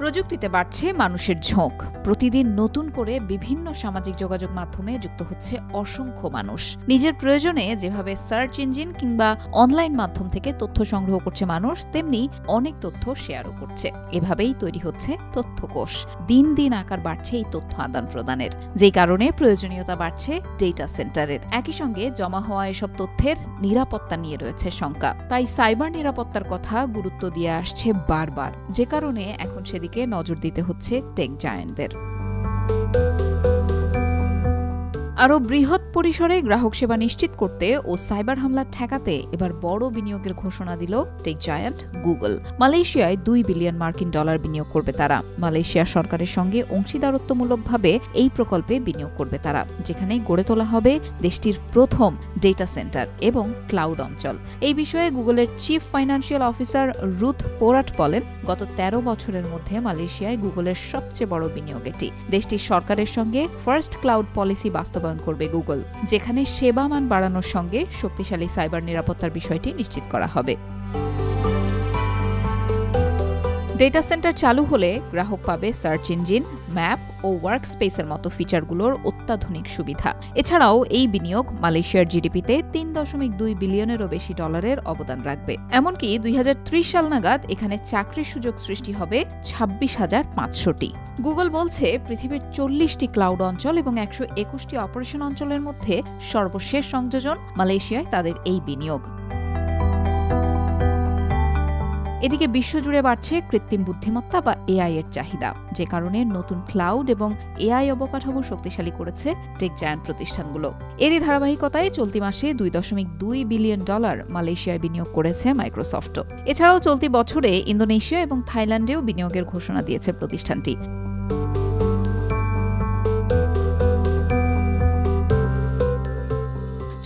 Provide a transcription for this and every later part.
প্রযুক্তিতে বাড়ছে মানুষের ঝোঁক। প্রতিদিন নতুন করে বিভিন্ন সামাজিক যোগাযোগ মাধ্যমে যুক্ত হচ্ছে অসংখ্য মানুষ। নিজের প্রয়োজনে যেভাবে সার্চ ইঞ্জিন কিংবা অনলাইন মাধ্যম থেকে তথ্য সংগ্রহ করছে মানুষ, তেমনি অনেক তথ্য শেয়ারও করছে। এভাবেই তৈরি হচ্ছে তথ্যকোষ। দিন দিন আকার বাড়ছে এই তথ্য আদান প্রদানের, যেই কারণে প্রয়োজনীয়তা বাড়ছে ডেটা সেন্টারের। একই সঙ্গে জমা হওয়া এসব তথ্যের নিরাপত্তা নিয়ে রয়েছে শঙ্কা। তাই সাইবার নিরাপত্তার কথা গুরুত্ব দিয়ে আসছে বারবার, যে কারণে এখন সেদিকে নজর দিতে হচ্ছে টেক জায়ান্টদের। আরও বৃহৎ পরিসরে গ্রাহক সেবা নিশ্চিত করতে ও সাইবার হামলা ঠেকাতে এবার বড় বিনিয়োগের ঘোষণা দিল টেক জায়ান্ট গুগল। মালয়েশিয়ায় $2 বিলিয়ন বিনিয়োগ করবে তারা। মালয়েশিয়া সরকারের সঙ্গে অংশীদারত্বমূলকভাবে এই প্রকল্পে বিনিয়োগ করবে তারা, যেখানে গড়ে তোলা হবে দেশটির প্রথম ডেটা সেন্টার এবং ক্লাউড অঞ্চল। এই বিষয়ে গুগলের চিফ ফাইন্যান্সিয়াল অফিসার রুথ পোরাট বলেন, গত 13 বছরের মধ্যে মালয়েশিয়ায় গুগলের সবচেয়ে বড় বিনিয়োগ এটি। দেশটির সরকারের সঙ্গে ফার্স্ট ক্লাউড পলিসি বাস্তবায়ন করবে গুগল, যেখানে সেবা মান বাড়ানোর সঙ্গে শক্তিশালী সাইবার নিরাপত্তার বিষয়টি নিশ্চিত করা হবে। ডেটা সেন্টার চালু হলে গ্রাহক পাবে সার্চ ইঞ্জিন, ম্যাপ ও ওয়ার্ক স্পেসের মতো ফিচারগুলোর অত্যাধুনিক সুবিধা। এছাড়াও এই বিনিয়োগ মালয়েশিয়ার জিডিপিতে $3.2 বিলিয়নেরও বেশি অবদান রাখবে। এমনকি 2030 সাল নাগাদ এখানে চাকরির সুযোগ সৃষ্টি হবে 26,500টি। গুগল বলছে, পৃথিবীর 40টি ক্লাউড অঞ্চল এবং 121টি অপারেশন অঞ্চলের মধ্যে সর্বশেষ সংযোজন মালয়েশিয়ায় তাদের এই বিনিয়োগ। এদিকে বিশ্বজুড়ে বাড়ছে কৃত্রিম বুদ্ধিমত্তা বা এআই এর চাহিদা, যে কারণে নতুন ক্লাউড এবং এআই অবকাঠামো শক্তিশালী করেছে টেক জায়ান্ট প্রতিষ্ঠানগুলো। এরই ধারাবাহিকতায় চলতি মাসে $2.2 বিলিয়ন মালয়েশিয়ায় বিনিয়োগ করেছে মাইক্রোসফটও। এছাড়াও চলতি বছরে ইন্দোনেশিয়া এবং থাইল্যান্ডেও বিনিয়োগের ঘোষণা দিয়েছে প্রতিষ্ঠানটি।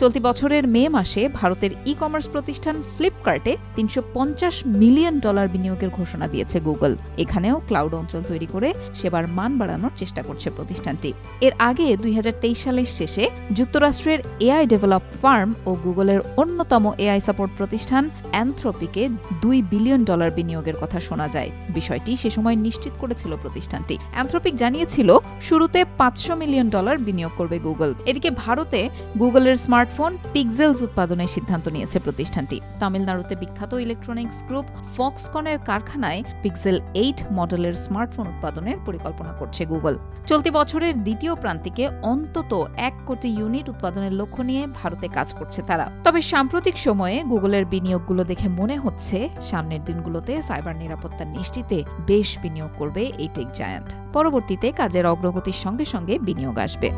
চলতি বছরের মে মাসে ভারতের ই কমার্স প্রতিষ্ঠান ফ্লিপকার্টে $350 মিলিয়ন বিনিয়োগের ঘোষণা দিয়েছে গুগল। এখানেও ক্লাউড অঞ্চল তৈরি করে সেবার মান বাড়ানোর চেষ্টা করছে প্রতিষ্ঠানটি। এর আগে 2023 সালের শেষে যুক্তরাষ্ট্রের এআই ডেভেলপ ফার্ম ও গুগলের অন্যতম এআই সাপোর্ট প্রতিষ্ঠান অ্যানথ্রপিকে $2 বিলিয়ন বিনিয়োগের কথা শোনা যায়। বিষয়টি সে সময় নিশ্চিত করেছিল প্রতিষ্ঠানটি। অ্যানথ্রপিক জানিয়েছিল শুরুতে $500 মিলিয়ন বিনিয়োগ করবে গুগল। এদিকে ভারতে গুগলের স্মার্টফোন পিক্সেলস উৎপাদনের সিদ্ধান্ত নিয়েছে প্রতিষ্ঠানটি। তামিলনাড়ুতে বিখ্যাত ইলেকট্রনিক্স গ্রুপ ফক্সকনের কারখানায় পিক্সেল 8 মডেলের স্মার্টফোন উৎপাদনের পরিকল্পনা করছে গুগল। চলতি বছরের দ্বিতীয় প্রান্তিকে অন্তত 1 কোটি ইউনিট উৎপাদনের লক্ষ্য নিয়ে ভারতে কাজ করছে তারা। তবে সাম্প্রতিক সময়ে গুগলের বিনিয়োগগুলো দেখে মনে হচ্ছে সামনের দিনগুলোতে সাইবার নিরাপত্তা নিশ্চিতে বেশ বিনিয়োগ করবে এই টেক জায়ান্ট। পরবর্তীতে কাজের অগ্রগতির সঙ্গে সঙ্গে বিনিয়োগ আসবে।